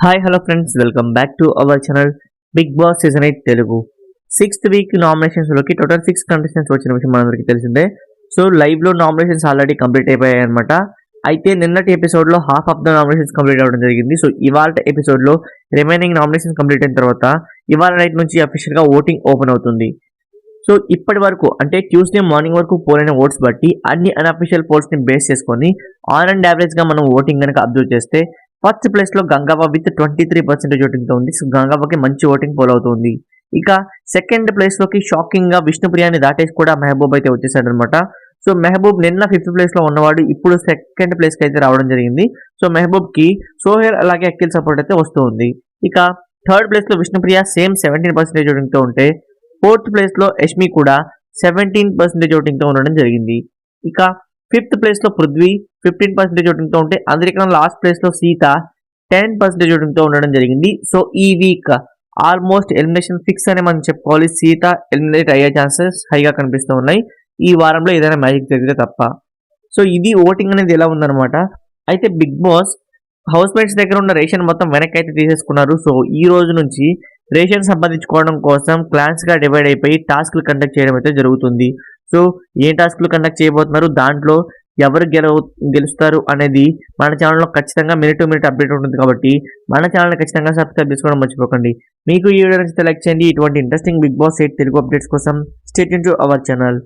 Hi hello friends, welcome back to our channel Bigg Boss season 8 Telugu. 6th week నామినేషన్స్లోకి total 6 contestants వచ్చిన విషయం మనందరికీ తెలిసిందే. సో లైవ్లో నామినేషన్స్ ఆల్రెడీ కంప్లీట్ అయిపోయాయి అనమాట. అయితే నిన్నటి ఎపిసోడ్లో half of the nominations complete అవ్వడం జరిగింది. సో ఇవాళ ఎపిసోడ్లో రిమైనింగ్ నామినేషన్స్ కంప్లీట్ అయిన తర్వాత ఇవాళ నైట్ నుంచి అఫీషియల్గా ఓటింగ్ ఓపెన్ అవుతుంది. సో ఇప్పటి వరకు అంటే ట్యూస్డే మార్నింగ్ వరకు పోలైన ఓట్స్ బట్టి అన్ని అన్అఫీషియల్ పోల్స్ని బేస్ చేసుకొని ఆన్ అండ్ యావరేజ్గా మనం ఓటింగ్ కనుక అబ్జర్వ్ చేస్తే ఫస్ట్ ప్లేస్లో గంగవ్వ విత్ 23% ఓటింగ్తో ఉంది. సో గంగవ్వకి మంచి ఓటింగ్ పోల్ అవుతుంది. ఇక సెకండ్ ప్లేస్లోకి షాకింగ్గా విష్ణుప్రియాని దాటేసి కూడా మెహబూబ్ అయితే వచ్చేసాడు అనమాట. సో మెహబూబ్ నిన్న 5th ప్లేస్లో ఉన్నవాడు ఇప్పుడు సెకండ్ ప్లేస్కి అయితే రావడం జరిగింది. సో మెహబూబ్కి సోహెల్ అలాగే అఖిల్ సపోర్ట్ అయితే వస్తుంది. ఇక థర్డ్ ప్లేస్లో విష్ణుప్రియ సేమ్ 17% ఓటింగ్తో ఉంటే ఫోర్త్ ప్లేస్లో యష్మి కూడా 17% ఓటింగ్తో ఉండడం జరిగింది. ఇక 5th ప్లేస్లో పృథ్వీ 15% ఓటింగ్తో ఉంటే అందరికన్నా లాస్ట్ ప్లేస్లో సీత 10% ఓటింగ్తో ఉండడం జరిగింది. సో ఈ వీక్ ఆల్మోస్ట్ ఎలిమినేషన్ ఫిక్స్ అని మనం చెప్పుకోవాలి. సీత ఎలిమినేట్ అయ్యే ఛాన్సెస్ హైగా కనిపిస్తూ ఉన్నాయి ఈ వారంలో ఏదైనా మ్యాజిక్ జరిగితే తప్ప. సో ఇది ఓటింగ్ అనేది ఎలా ఉందన్నమాట. అయితే బిగ్ బాస్ హౌస్ మేట్స్ దగ్గర ఉన్న రేషన్ మొత్తం వెనక్కి అయితే తీసేసుకున్నారు. సో ఈ రోజు నుంచి రేషన్ సంపాదించుకోవడం కోసం క్లాన్స్గా డివైడ్ అయిపోయి టాస్క్లు కండక్ట్ చేయడం అయితే జరుగుతుంది. సో ఏ టాస్క్లు కండక్ట్ చేయబోతున్నారు, దాంట్లో ఎవరు గెలుస్తారు అనేది మన ఛానల్లో ఖచ్చితంగా మినిట్ టు మినిట్ అప్డేట్ ఉంటుంది. కాబట్టి మన ఛానల్ని ఖచ్చితంగా సబ్స్క్రైబ్ చేసుకోవడం మర్చిపోకండి. మీకు ఈ వీడియో నచ్చితే లైక్ చేయండి. ఇటువంటి interesting Bigg Boss 8 Telugu updates కోసం stay tune to our channel.